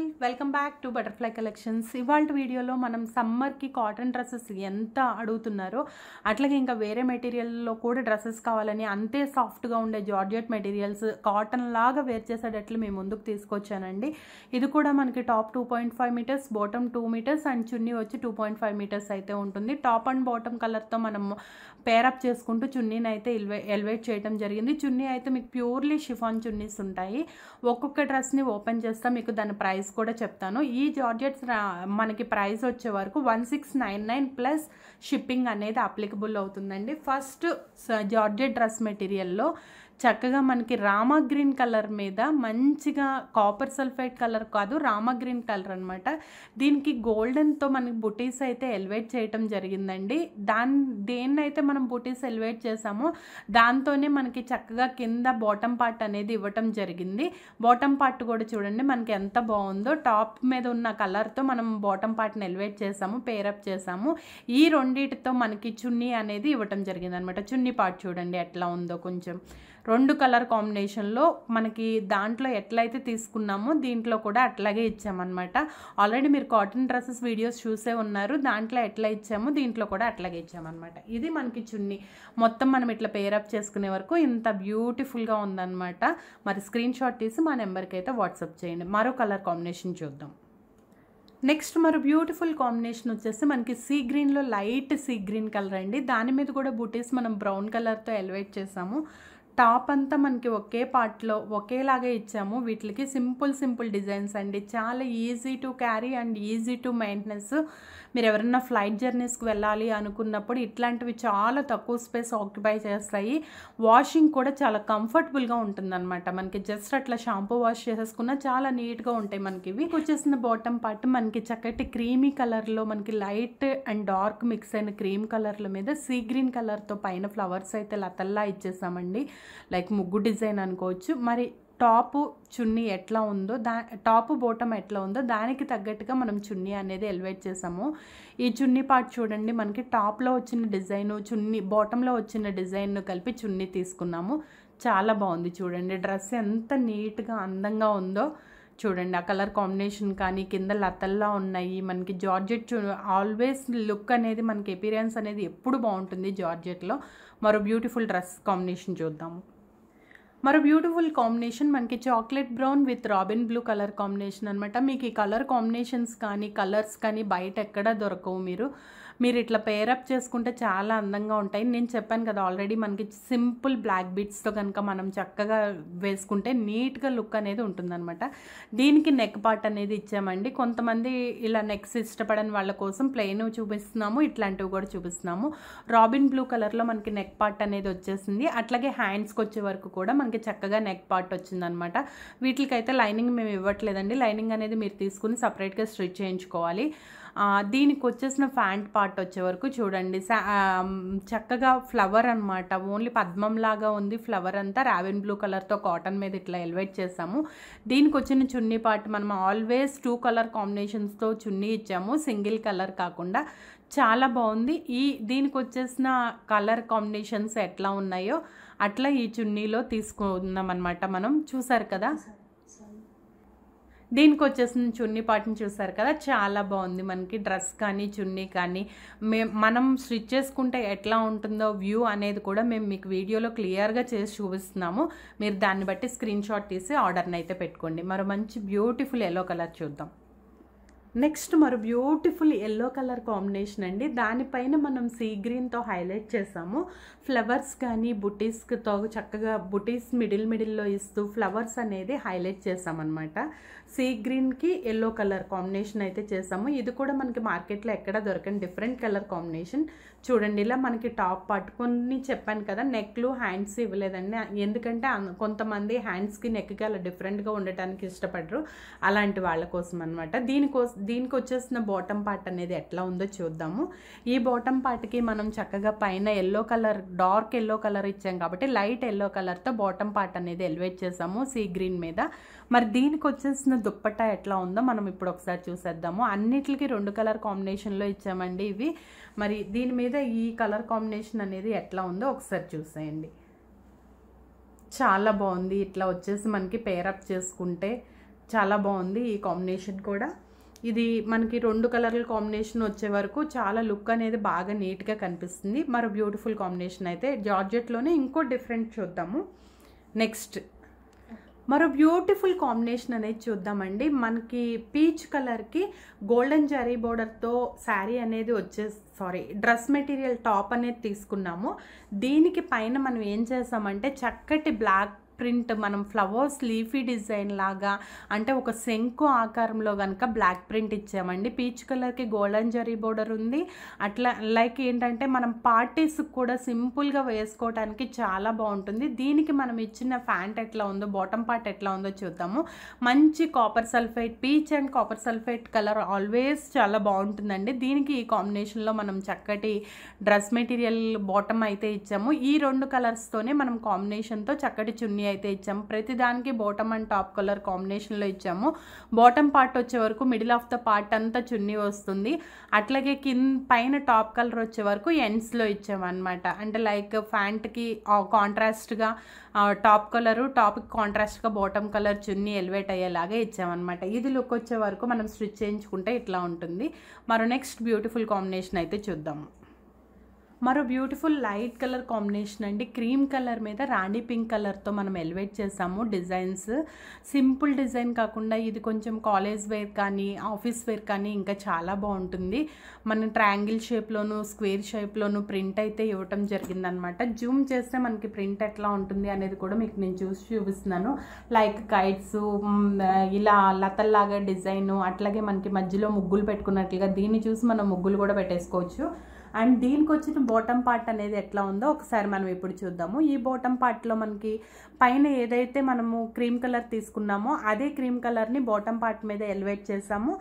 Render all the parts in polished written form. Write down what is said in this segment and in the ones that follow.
All welcome back to butterfly collections. ఇవాళ వీడియోలో మనం సమ్మర్కి కాటన్ డ్రెస్సెస్ ఎంత అడుగుతున్నారో అట్లాగే ఇంకా వేరే మెటీరియల్లో కూడా డ్రెస్సెస్ కావాలని అంతే సాఫ్ట్గా ఉండే జార్జెట్ మెటీరియల్స్ కాటన్ లాగా వేర్ చేసేటట్లు మేము ముందుకు తీసుకొచ్చానండి. ఇది కూడా మనకి top 2.5 metres, bottom 2 metres and చున్నీ వచ్చి 2.5 మీటర్స్ అయితే ఉంటుంది. టాప్ అండ్ బాటమ్ కలర్తో మనం పేరప్ చేసుకుంటూ చున్నీని అయితే ఎలివేట్ చేయడం జరిగింది. చున్నీ అయితే మీకు ప్యూర్లీ షిఫాన్ చున్నీస్ ఉంటాయి. ఒక్కొక్క డ్రెస్ని ఓపెన్ చేస్తా మీకు దాని ప్రైస్ కూడా చెప్తాను. ఈ జార్జెట్స్ మనకి ప్రైస్ వచ్చే వరకు 1699 ప్లస్ షిప్పింగ్ అనేది అప్లికబుల్ అవుతుందండి. ఫస్ట్ జార్జెట్ డ్రెస్ మెటీరియల్లో చక్కగా మనకి రామా గ్రీన్ కలర్ మీద మంచిగా కాపర్ సల్ఫైడ్ కలర్ కాదు రామా గ్రీన్ కలర్ అనమాట. దీనికి గోల్డెన్తో మనకి బుటీస్ అయితే ఎలివేట్ చేయటం జరిగిందండి. దేన్నైతే మనం బుటీస్ ఎలివేట్ చేసామో దాంతోనే మనకి చక్కగా కింద బాటమ్ పార్ట్ అనేది ఇవ్వటం జరిగింది. బాటమ్ పార్ట్ కూడా చూడండి మనకి ఎంత బాగుందో. టాప్ మీద ఉన్న కలర్తో మనం బాటమ్ పార్ట్ని ఎలివేట్ చేసాము, పేరప్ చేసాము. ఈ రెండింటితో మనకి చున్నీ అనేది ఇవ్వటం జరిగింది అనమాట. చున్నీ పార్ట్ చూడండి ఎట్లా ఉందో. కొంచెం రెండు కలర్ కాంబినేషన్లో మనకి దాంట్లో ఎట్లయితే తీసుకున్నామో దీంట్లో కూడా అట్లాగే ఇచ్చామన్నమాట. ఆల్రెడీ మీరు కాటన్ డ్రెస్సెస్ వీడియోస్ చూసే ఉన్నారు. దాంట్లో ఎట్లా ఇచ్చామో దీంట్లో కూడా అట్లాగే ఇచ్చామన్నమాట. ఇది మనకి చున్నీ మొత్తం మనం ఇట్లా పేరప్ చేసుకునే వరకు ఇంత బ్యూటిఫుల్గా ఉందన్నమాట. మరి స్క్రీన్ షాట్ తీసి మా నెంబర్కి అయితే వాట్సాప్ చేయండి. మరో కలర్ కాంబినేషన్ చూద్దాం. నెక్స్ట్ మరో బ్యూటిఫుల్ కాంబినేషన్ వచ్చేసి మనకి సీ గ్రీన్లో లైట్ సీ గ్రీన్ కలర్ అండి. దాని మీద కూడా బుటీస్ మనం బ్రౌన్ కలర్తో ఎలివేట్ చేసాము. టాప్ అంతా మనకి ఒకే పార్ట్లో ఒకేలాగా ఇచ్చాము. వీటికి సింపుల్ డిజైన్స్ అండి. చాలా easy to carry and easy to maintenance. మీరు ఎవరైనా ఫ్లైట్ జర్నీస్కి వెళ్ళాలి అనుకున్నప్పుడు ఇట్లాంటివి చాలా తక్కువ స్పేస్ ఆక్యుపై చేస్తాయి. వాషింగ్ కూడా చాలా కంఫర్టబుల్గా ఉంటుందన్నమాట. మనకి జస్ట్ అట్లా షాంపూ వాష్ చేసేసుకున్నా చాలా నీట్గా ఉంటాయి. మనకి ఇవి వచ్చేసిన బాటమ్ పార్ట్ మనకి చక్కటి క్రీమీ కలర్లో మనకి లైట్ అండ్ డార్క్ మిక్స్ అయిన క్రీమ్ కలర్ల మీద సీ గ్రీన్ కలర్తో పైన ఫ్లవర్స్ అయితే లతల్లా ఇచ్చేసామండి. లైక్ ముగ్గు డిజైన్ అనుకోవచ్చు. మరి టాప్ చున్నీ ఎట్లా ఉందో టాప్ బాటమ్ ఎట్లా ఉందో దానికి తగ్గట్టుగా మనం చున్నీ అనేది ఎలివేట్ చేసాము. ఈ చున్నీ పార్ట్ చూడండి మనకి టాప్లో వచ్చిన డిజైను చున్నీ బాటంలో వచ్చిన డిజైన్ను కలిపి చున్నీ తీసుకున్నాము. చాలా బాగుంది చూడండి. డ్రెస్ ఎంత నీట్గా అందంగా ఉందో చూడండి. ఆ కలర్ కాంబినేషన్ కానీ కింద లతల్లా ఉన్నాయి. మనకి జార్జెట్ ఆల్వేస్ లుక్ అనేది మనకి ఎపీరియన్స్ అనేది ఎప్పుడు బాగుంటుంది జార్జెట్లో. మరో బ్యూటిఫుల్ డ్రెస్ కాంబినేషన్ చూద్దాము. మరో బ్యూటిఫుల్ కాంబినేషన్ మనకి chocolate brown with robin blue colour combination అనమాట. మీకు ఈ కలర్ కాంబినేషన్స్ కానీ కలర్స్ కానీ బయట ఎక్కడా దొరకవు. మీరు ఇట్లా పేరప్ చేసుకుంటే చాలా అందంగా ఉంటాయి. నేను చెప్పాను కదా ఆల్రెడీ మనకి సింపుల్ బ్లాక్ బీట్స్తో కనుక మనం చక్కగా వేసుకుంటే నీట్గా లుక్ అనేది ఉంటుందన్నమాట. దీనికి నెక్ పార్ట్ అనేది ఇచ్చామండి. కొంతమంది ఇలా నెక్స్ ఇష్టపడని వాళ్ళ కోసం ప్లెయిన్ చూపిస్తున్నాము, ఇట్లాంటివి కూడా చూపిస్తున్నాము. రాబిన్ బ్లూ కలర్లో మనకి నెక్ పార్ట్ అనేది వచ్చేసింది. అట్లాగే హ్యాండ్స్కి వచ్చే వరకు కూడా మనకి చక్కగా నెక్ పార్ట్ వచ్చిందనమాట. వీటికైతే లైనింగ్ మేము ఇవ్వట్లేదండి. లైనింగ్ అనేది మీరు తీసుకుని సపరేట్గా స్టిచ్ చేయించుకోవాలి. దీనికి వచ్చేసిన ప్యాంట్ పార్ట్ వచ్చే వరకు చూడండి చక్కగా ఫ్లవర్ అనమాట. ఓన్లీ పద్మంలాగా ఉంది ఫ్లవర్ అంతా. రావెన్ బ్లూ కలర్తో కాటన్ మీద ఇట్లా ఎలివేట్ చేసాము. దీనికి వచ్చిన చున్నీ పార్ట్ మనం ఆల్వేస్ 2 కలర్ కాంబినేషన్స్తో చున్నీ ఇచ్చాము, సింగిల్ కలర్ కాకుండా. చాలా బాగుంది. దీనికి వచ్చేసిన కలర్ కాంబినేషన్స్ ఎట్లా ఉన్నాయో అట్లా ఈ చున్నీలో తీసుకున్నాం అనమాట. మనం చూసారు కదా. దీనికి వచ్చేసిన చున్నీ పార్ట్ని చూసారు కదా. చాలా బాగుంది. మనకి డ్రెస్ కానీ చున్నీ కానీ మనం స్టిచ్ చేసుకుంటే ఎట్లా ఉంటుందో వ్యూ అనేది కూడా మేము మీకు వీడియోలో క్లియర్గా చేసి చూపిస్తున్నాము. మీరు దాన్ని బట్టి స్క్రీన్ షాట్ తీసి ఆర్డర్ని అయితే పెట్టుకోండి. మరో మంచి బ్యూటిఫుల్ ఎల్లో కలర్ చూద్దాం. నెక్స్ట్ మరో బ్యూటిఫుల్ ఎల్లో కలర్ కాంబినేషన్ అండి. దానిపైన మనం సీ గ్రీన్తో హైలైట్ చేసాము. ఫ్లవర్స్ కానీ బుటీస్తో చక్కగా బుటీస్ మిడిల్లో ఇస్తూ ఫ్లవర్స్ అనేది హైలైట్ చేసామన్నమాట. సీ గ్రీన్కి ఎల్లో కలర్ కాంబినేషన్ అయితే చేసాము. ఇది కూడా మనకి మార్కెట్లో ఎక్కడ దొరకని డిఫరెంట్ కలర్ కాంబినేషన్. చూడండి ఇలా మనకి టాప్ పట్టుకొని చెప్పాను కదా నెక్లు హ్యాండ్స్ ఇవ్వలేదండి. ఎందుకంటే కొంతమంది హ్యాండ్స్కి నెక్కి అలా డిఫరెంట్గా ఉండటానికి ఇష్టపడరు. అలాంటి వాళ్ళ కోసం అనమాట. దీనికి వచ్చేసిన బాటమ్ పార్ట్ అనేది ఎట్లా ఉందో చూద్దాము. ఈ బాటమ్ పార్ట్కి మనం చక్కగా పైన yellow colour dark yellow colour ఇచ్చాం కాబట్టి లైట్ ఎల్లో కలర్తో బాటమ్ పార్ట్ అనేది ఎలివేట్ చేసాము సీ గ్రీన్ మీద. మరి దీనికి వచ్చేసిన దుప్పట్టా ఎట్లా ఉందో మనం ఇప్పుడు ఒకసారి చూసేద్దాము. అన్నిటికి 2 కలర్ కాంబినేషన్లో ఇచ్చామండి ఇవి. మరి దీని మీద ఈ కలర్ కాంబినేషన్ అనేది ఎట్లా ఉందో ఒకసారి చూసేయండి. చాలా బాగుంది. ఇట్లా వచ్చేసి మనకి పేరప్ చేసుకుంటే చాలా బాగుంది ఈ కాంబినేషన్ కూడా. ఇది మనకి 2 కలర్ల కాంబినేషన్ వచ్చే వరకు చాలా లుక్ అనేది బాగా నీట్గా కనిపిస్తుంది. మరో బ్యూటిఫుల్ కాంబినేషన్ అయితే జార్జెట్లోనే ఇంకో డిఫరెంట్ చూద్దాము. నెక్స్ట్ మరో బ్యూటిఫుల్ కాంబినేషన్ అనేది చూద్దామండి. మనకి పీచ్ కలర్కి గోల్డెన్ జరీ బోర్డర్తో శారీ అనేది డ్రెస్ మెటీరియల్ టాప్ అనేది తీసుకున్నాము. దీనికి పైన మనం ఏం చేసామంటే చక్కటి బ్లాక్ ప్రింట్, మనం ఫ్లవర్స్ లీఫీ డిజైన్ లాగా అంటే ఒక శంకు ఆకారంలో కనుక బ్లాక్ ప్రింట్ ఇచ్చామండి. పీచ్ కలర్కి గోల్డెన్ జరీ బోర్డర్ ఉంది. అట్లా లైక్ ఏంటంటే మనం పార్టీస్కి కూడా సింపుల్గా వేసుకోవడానికి చాలా బాగుంటుంది. దీనికి మనం ఇచ్చిన ప్యాంట్ ఎట్లా ఉందో, బాటమ్ పార్ట్ ఎట్లా ఉందో చూద్దాము. మంచి copper sulphate, peach and copper sulphate colour always చాలా బాగుంటుందండి. దీనికి ఈ కాంబినేషన్లో మనం చక్కటి డ్రెస్ మెటీరియల్ బాటమ్ అయితే ఇచ్చాము. ఈ 2 కలర్స్తోనే మనం కాంబినేషన్తో చక్కటి చున్నీ అయితే ఇచ్చాము. ప్రతిదానికి బాటమ్ అండ్ టాప్ కలర్ కాంబినేషన్లో ఇచ్చాము. బాటమ్ పార్ట్ వచ్చే వరకు మిడిల్ ఆఫ్ ద పార్ట్ అంతా చున్నీ వస్తుంది. అట్లాగే పైన టాప్ కలర్ వచ్చే వరకు ఎండ్స్లో ఇచ్చాము అనమాట. అంటే లైక్ ప్యాంట్కి కాంట్రాస్ట్గా టాప్ కలరు, టాప్కి కాంట్రాస్ట్గా బాటమ్ కలర్ చున్నీ ఎలివేట్ అయ్యేలాగా ఇచ్చామన్నమాట. ఇది లుక్ వచ్చే వరకు మనం స్టిచ్ చేయించుకుంటే ఇట్లా ఉంటుంది. మరో నెక్స్ట్ బ్యూటిఫుల్ కాంబినేషన్ అయితే చూద్దాము. మరో బ్యూటిఫుల్ లైట్ కలర్ కాంబినేషన్ అండి. క్రీమ్ కలర్ మీద రాణి పింక్ కలర్తో మనం ఎలివేట్ చేసాము డిజైన్స్. సింపుల్ డిజైన్ కాకుండా ఇది కొంచెం కాలేజ్ వేర్ కానీ ఆఫీస్ వేర్ కానీ ఇంకా చాలా బాగుంటుంది. మనం ట్రయాంగిల్ షేప్లోను స్క్వేర్ షేప్లోను ప్రింట్ అయితే ఇవ్వటం జరిగిందనమాట. జూమ్ చేస్తే మనకి ప్రింట్ ఎట్లా ఉంటుంది అనేది కూడా మీకు నేను చూపిస్తున్నాను. లైక్ కైట్స్, ఇలా లతల్లాగా డిజైను, అట్లాగే మనకి మధ్యలో ముగ్గులు పెట్టుకున్నట్లుగా దీన్ని చూసి మనం ముగ్గులు కూడా పెట్టేసుకోవచ్చు. అండ్ దీనికి వచ్చిన బాటమ్ పార్ట్ అనేది ఎట్లా ఉందో ఒకసారి మనం ఇప్పుడు చూద్దాము. ఈ బాటమ్ పార్ట్లో మనకి పైన ఏదైతే మనము క్రీమ్ కలర్ తీసుకున్నామో అదే క్రీమ్ కలర్ని బాటమ్ పార్ట్ మీద ఎలివేట్ చేసాము.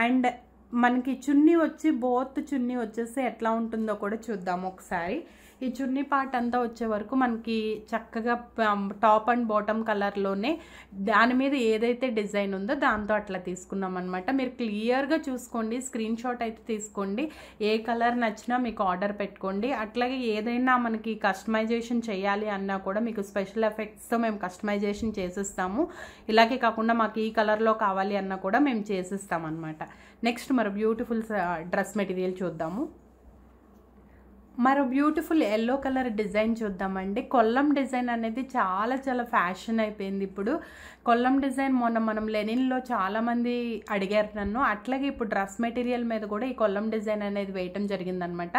అండ్ మనకి చున్నీ చున్నీ వచ్చేసి ఎట్లా ఉంటుందో కూడా చూద్దాము ఒకసారి. ఈ చున్నీ పార్ట్ అంతా వచ్చే వరకు మనకి చక్కగా టాప్ అండ్ బాటమ్ కలర్లోనే దాని మీద ఏదైతే డిజైన్ ఉందో దాంతో అట్లా తీసుకున్నాం అనమాట. మీరు క్లియర్గా చూసుకోండి, స్క్రీన్ షాట్ అయితే తీసుకోండి. ఏ కలర్ నచ్చినా మీకు ఆర్డర్ పెట్టుకోండి. అట్లాగే ఏదైనా మనకి కస్టమైజేషన్ చేయాలి అన్నా కూడా మీకు స్పెషల్ ఎఫెక్ట్స్తో మేము కస్టమైజేషన్ చేసిస్తాము. ఇలాగే కాకుండా మాకు ఈ కలర్లో కావాలి అన్నా కూడా మేము చేసిస్తాం అనమాట. నెక్స్ట్ మరో బ్యూటిఫుల్ డ్రెస్ మెటీరియల్ చూద్దాము. మరో బ్యూటిఫుల్ ఎల్లో కలర్ డిజైన్ చూద్దామండి. కొల్లం డిజైన్ అనేది చాలా చాలా ఫ్యాషన్ అయిపోయింది ఇప్పుడు. కొల్లం డిజైన్ మొన్న మనం లెనిన్లో చాలామంది అడిగారు నన్ను. అట్లాగే ఇప్పుడు డ్రెస్ మెటీరియల్ మీద కూడా ఈ కొల్లం డిజైన్ అనేది వేయటం జరిగిందనమాట.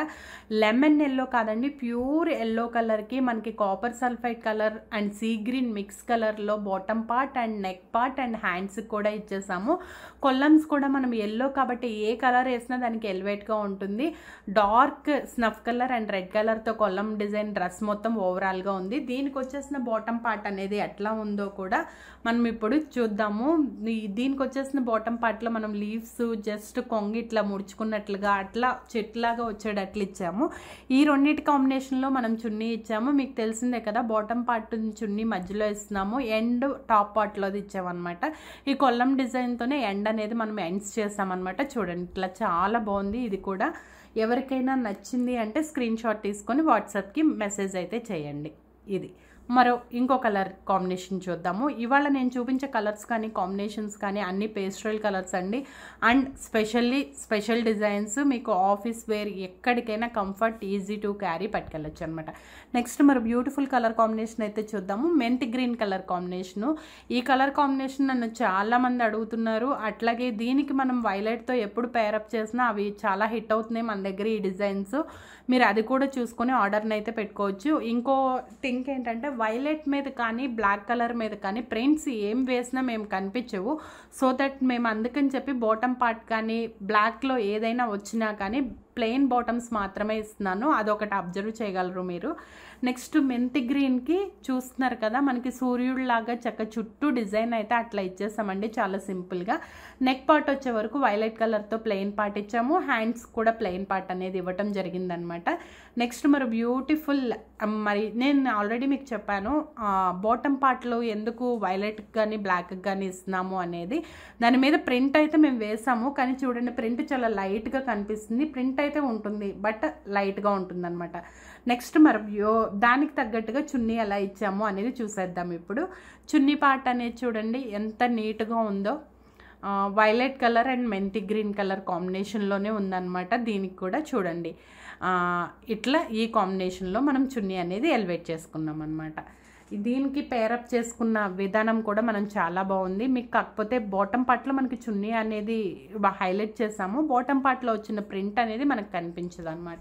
లెమన్ ఎల్లో కాదండి, ప్యూర్ ఎల్లో కలర్కి మనకి copper sulphide colour and sea green mix కలర్లో bottom part and neck part and హ్యాండ్స్కి కూడా ఇచ్చేసాము. కొల్లమ్స్ కూడా మనం ఎల్లో కాబట్టి ఏ కలర్ వేసినా దానికి ఎలివేట్గా ఉంటుంది. Dark snuff colour and red కలర్తో కొల్లం డిజైన్ డ్రెస్ మొత్తం ఓవరాల్గా ఉంది. దీనికి వచ్చేసిన బాటమ్ పార్ట్ అనేది ఎట్లా ఉందో కూడా మనం ఇప్పుడు చూద్దాము. దీనికి వచ్చేసిన బాటమ్ పార్ట్లో మనం లీవ్స్ జస్ట్ కొంగి ఇట్లా ముడుచుకున్నట్లుగా అట్లా చెట్లాగా వచ్చేటట్లు ఇచ్చాము. ఈ రెండింటి కాంబినేషన్లో మనం చున్నీ ఇచ్చాము. మీకు తెలిసిందే కదా, బాటమ్ పార్ట్ చున్నీ మధ్యలో ఇస్తున్నాము, ఎండ్ టాప్ పార్ట్లోది ఇచ్చామన్నమాట. ఈ కొల్లం డిజైన్తోనే ఎండ్ అనేది మనం ఎండ్స్ చేస్తామన్నమాట. చూడండి ఇట్లా చాలా బాగుంది. ఇది కూడా ఎవరికైనా నచ్చింది అంటే స్క్రీన్ షాట్ తీసుకొని వాట్సాప్కి మెసేజ్ అయితే చేయండి. ఇది మరో ఇంకో కలర్ కాంబినేషన్ చూద్దాము. ఇవాళ నేను చూపించే కలర్స్ కానీ కాంబినేషన్స్ కానీ అన్ని పేస్టల్ కలర్స్ అండి. అండ్ స్పెషల్ డిజైన్స్ మీకు ఆఫీస్ వేర్ ఎక్కడికైనా కంఫర్ట్, ఈజీ టు క్యారీ పట్టుకెళ్ళచ్చు అనమాట. నెక్స్ట్ మరి బ్యూటిఫుల్ కలర్ కాంబినేషన్ అయితే చూద్దాము. మెంతి గ్రీన్ కలర్ కాంబినేషను. ఈ కలర్ కాంబినేషన్ నన్ను చాలామంది అడుగుతున్నారు. అట్లాగే దీనికి మనం వైలెట్తో ఎప్పుడు పేరప్ చేసినా అవి చాలా హిట్ అవుతున్నాయి మన దగ్గర ఈ డిజైన్స్. మీరు అది కూడా చూసుకొని ఆర్డర్ని అయితే పెట్టుకోవచ్చు. ఇంకో థింక్ ఏంటంటే వైలెట్ మీద కానీ బ్లాక్ కలర్ మీద కానీ ప్రింట్స్ ఏం వేసినా మేము కనిపించవు. సో దట్ మేము అందుకని చెప్పి బాటమ్ పార్ట్ కానీ బ్లాక్లో ఏదైనా వచ్చినా కానీ ప్లెయిన్ బాటమ్స్ మాత్రమే ఇస్తున్నాను. అదొకటి అబ్జర్వ్ చేయగలరు మీరు. నెక్స్ట్ మెంతి గ్రీన్కి చూస్తున్నారు కదా, మనకి సూర్యుడిలాగా చక్క చుట్టూ డిజైన్ అయితే అట్లా ఇచ్చేసామండి చాలా సింపుల్గా. నెక్ పార్ట్ వచ్చే వరకు వైలెట్ కలర్తో ప్లెయిన్ పార్ట్ ఇచ్చాము. హ్యాండ్స్ కూడా ప్లెయిన్ పార్ట్ అనేది ఇవ్వటం జరిగిందనమాట. నెక్స్ట్ మరి బ్యూటిఫుల్, మరి నేను ఆల్రెడీ మీకు చెప్పాను బాటమ్ పార్ట్లో ఎందుకు వైలెట్ కానీ బ్లాక్ కానీ ఇస్తున్నాము అనేది. దాని మీద ప్రింట్ అయితే మేము వేసాము, కానీ చూడండి ప్రింట్ చాలా లైట్గా కనిపిస్తుంది. ప్రింట్ అయితే ఉంటుంది, బట్ లైట్గా ఉంటుంది అనమాట. నెక్స్ట్ మరి దానికి తగ్గట్టుగా చున్నీ ఎలా ఇచ్చాము అనేది చూసేద్దాం. ఇప్పుడు చున్నీ పార్ట్ అనేది చూడండి ఎంత నీట్గా ఉందో. వైలెట్ కలర్ అండ్ మెంతి గ్రీన్ కలర్ కాంబినేషన్లోనే ఉందన్నమాట. దీనికి కూడా చూడండి ఇట్లా ఈ కాంబినేషన్లో మనం చున్నీ అనేది ఎలివేట్ చేసుకున్నాం అనమాట. దీనికి పేరప్ చేసుకున్న విధానం కూడా మనం చాలా బాగుంది. మీకు కాకపోతే బాటమ్ పార్ట్లో మనకి చున్నీ అనేది హైలైట్ చేసాము, బాటమ్ పార్ట్లో వచ్చిన ప్రింట్ అనేది మనకు కనిపించదు అనమాట.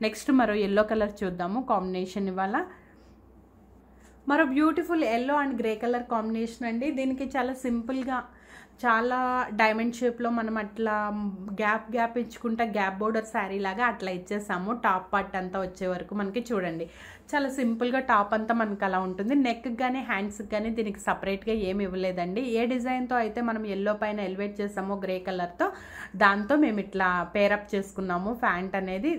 నెక్స్ట్ మరో ఎల్లో కలర్ చూద్దాము కాంబినేషన్. ఇవాళ మరో beautiful yellow and grey colour combination అండి. దీనికి చాలా సింపుల్గా చాలా డైమండ్ షేప్లో మనం అట్లా గ్యాప్ ఇచ్చుకుంటా గ్యాప్ బోర్డర్ శారీ లాగా అట్లా ఇచ్చేసాము. టాప్ పార్ట్ అంతా వచ్చే వరకు మనకి చూడండి చాలా సింపుల్గా టాప్ అంతా మనకు అలా ఉంటుంది. నెక్కి కానీ హ్యాండ్స్కి కానీ దీనికి సపరేట్గా ఏమి ఇవ్వలేదండి. ఏ డిజైన్తో అయితే మనం ఎల్లో పైన ఎలివేట్ చేసామో గ్రే కలర్తో, దాంతో మేము ఇట్లా పేరప్ చేసుకున్నాము. ఫ్యాంట్ అనేది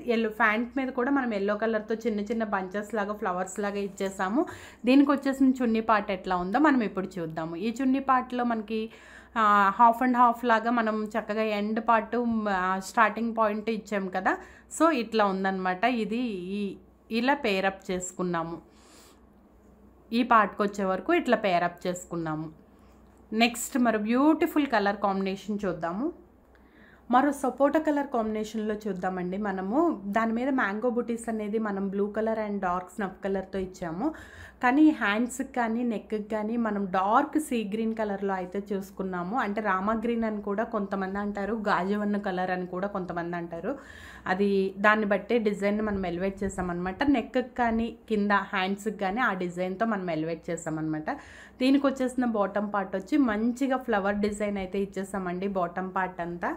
ఫ్యాంట్ మీద కూడా మనం ఎల్లో కలర్తో చిన్న చిన్న బంచెస్ లాగా ఫ్లవర్స్ లాగా ఇచ్చేసాము. దీనికి వచ్చేసిన చున్నీ పార్ట్ ఎట్లా ఉందో మనం ఇప్పుడు చూద్దాము. ఈ చున్నీ పార్ట్లో మనకి హాఫ్ అండ్ హాఫ్ లాగా మనం చక్కగా ఎండ్ పార్ట్ స్టార్టింగ్ పాయింట్ ఇచ్చాం కదా, సో ఇట్లా ఉందన్నమాట. ఇది ఇలా పేరప్ చేసుకున్నాము. ఈ పార్ట్కి వచ్చే వరకు ఇట్లా పేరప్ చేసుకున్నాము. నెక్స్ట్ మరో బ్యూటిఫుల్ కలర్ కాంబినేషన్ చూద్దాము. మరో సపోటా కలర్ కాంబినేషన్లో చూద్దామండి. మనము దాని మీద మ్యాంగో బుటీస్ అనేది మనం blue colour and dark snuff కలర్తో ఇచ్చాము. కానీ హ్యాండ్స్కి కానీ నెక్కి కానీ మనం డార్క్ సీ గ్రీన్ కలర్లో అయితే చూసుకున్నాము. అంటే రామా గ్రీన్ అని కూడా కొంతమంది అంటారు, గాజువన్న కలర్ అని కూడా కొంతమంది అంటారు. అది దాన్ని బట్టే డిజైన్ మనం ఎలివేట్ చేసామన్నమాట. నెక్కి కానీ కింద హ్యాండ్స్కి కానీ ఆ డిజైన్తో మనం ఎలివేట్ చేసామన్నమాట. దీనికి వచ్చేసిన బాటమ్ పార్ట్ వచ్చి మంచిగా ఫ్లవర్ డిజైన్ అయితే ఇచ్చేసామండి బాటమ్ పార్ట్ అంతా.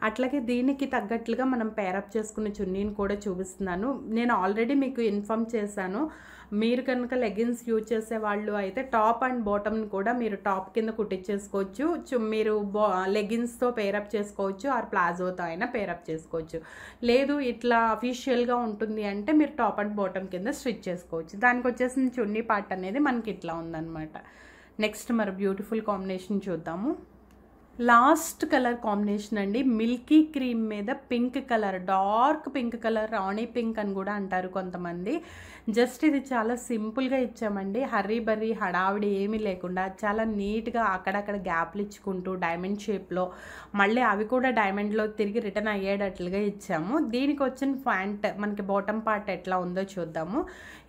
అట్లాగే దీనికి తగ్గట్లుగా మనం పేరప్ చేసుకున్న చున్నీని కూడా చూపిస్తున్నాను. నేను ఆల్రెడీ మీకు ఇన్ఫామ్ చేశాను, మీరు కనుక లెగిన్స్ యూజ్ చేసే వాళ్ళు అయితే టాప్ అండ్ బాటమ్ని కూడా మీరు టాప్ కింద కుట్టించేసుకోవచ్చు. మీరు లెగిన్స్తో పేరప్ చేసుకోవచ్చు, ఆర్ ప్లాజోతో అయినా పేరప్ చేసుకోవచ్చు. లేదు ఇట్లా అఫీషియల్గా ఉంటుంది అంటే మీరు టాప్ అండ్ బాటమ్ కింద స్టిచ్ చేసుకోవచ్చు. దానికి వచ్చేసిన చున్నీ పార్ట్ అనేది మనకి ఇట్లా ఉందన్నమాట. నెక్స్ట్ మరి బ్యూటిఫుల్ కాంబినేషన్ చూద్దాము. లాస్ట్ కలర్ కాంబినేషన్ అండి. మిల్కీ క్రీమ్ మీద pink colour, dark pink colour, రాణి పింక్ అని కూడా అంటారు కొంతమంది. జస్ట్ ఇది చాలా సింపుల్గా ఇచ్చామండి. హర్రీ బర్రీ హడావిడి ఏమీ లేకుండా చాలా నీట్గా అక్కడక్కడ గ్యాప్లు ఇచ్చుకుంటూ డైమండ్ షేప్లో, మళ్ళీ అవి కూడా డైమండ్లో తిరిగి రిటర్న్ అయ్యేటట్లుగా ఇచ్చాము. దీనికి వచ్చిన ప్యాంట్ మనకి బాటమ్ పార్ట్ ఎట్లా ఉందో చూద్దాము.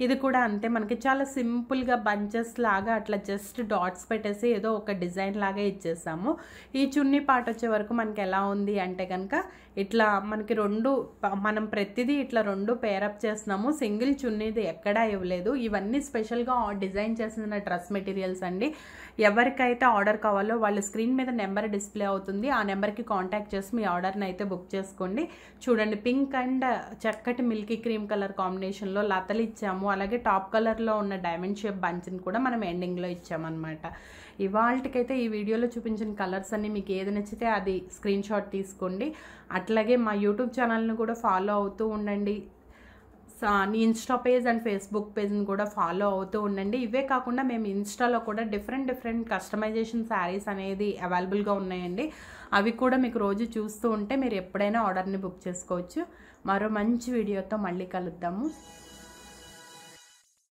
ఇది కూడా అంతే, మనకి చాలా సింపుల్గా బంచెస్ లాగా అట్లా జస్ట్ డాట్స్ పెట్టేసి ఏదో ఒక డిజైన్ లాగా ఇచ్చేసాము. ఈ చున్నీ పార్ట్ వచ్చే వరకు మనకి ఎలా ఉంది అంటే కనుక ఇట్లా మనకి మనం ప్రతిదీ ఇట్లా రెండు పేరప్ చేస్తున్నాము. సింగిల్ చున్నీది ఎక్కడా ఇవ్వలేదు. ఇవన్నీ స్పెషల్గా డిజైన్ చేసిన డ్రెస్ మెటీరియల్స్ అండి. ఎవరికైతే ఆర్డర్ కావాలో వాళ్ళ స్క్రీన్ మీద నెంబర్ డిస్ప్లే అవుతుంది, ఆ నెంబర్కి కాంటాక్ట్ చేసి మీ ఆర్డర్ని అయితే బుక్ చేసుకోండి. చూడండి పింక్ అండ్ చక్కటి మిల్కీ క్రీమ్ కలర్ కాంబినేషన్లో లతలు ఇచ్చాము. అలాగే టాప్ కలర్లో ఉన్న డైమండ్ షేప్ బంచ్ని కూడా మనం ఎండింగ్లో ఇచ్చామన్నమాట. ఇవాళకైతే ఈ వీడియోలో చూపించిన కలర్స్ అన్ని మీకు ఏది నచ్చితే అది స్క్రీన్ షాట్ తీసుకోండి. అట్లాగే మా యూట్యూబ్ ఛానల్ని కూడా ఫాలో అవుతూ ఉండండి. ఇన్స్టా పేజ్ అండ్ ఫేస్బుక్ పేజ్ని కూడా ఫాలో అవుతూ ఉండండి. ఇవే కాకుండా మేము ఇన్స్టాలో కూడా డిఫరెంట్ కస్టమైజేషన్ శారీస్ అనేది అవైలబుల్గా ఉన్నాయండి. అవి కూడా మీకు రోజు చూస్తూ ఉంటే మీరు ఎప్పుడైనా ఆర్డర్ని బుక్ చేసుకోవచ్చు. మరో మంచి వీడియోతో మళ్ళీ కలుద్దాము.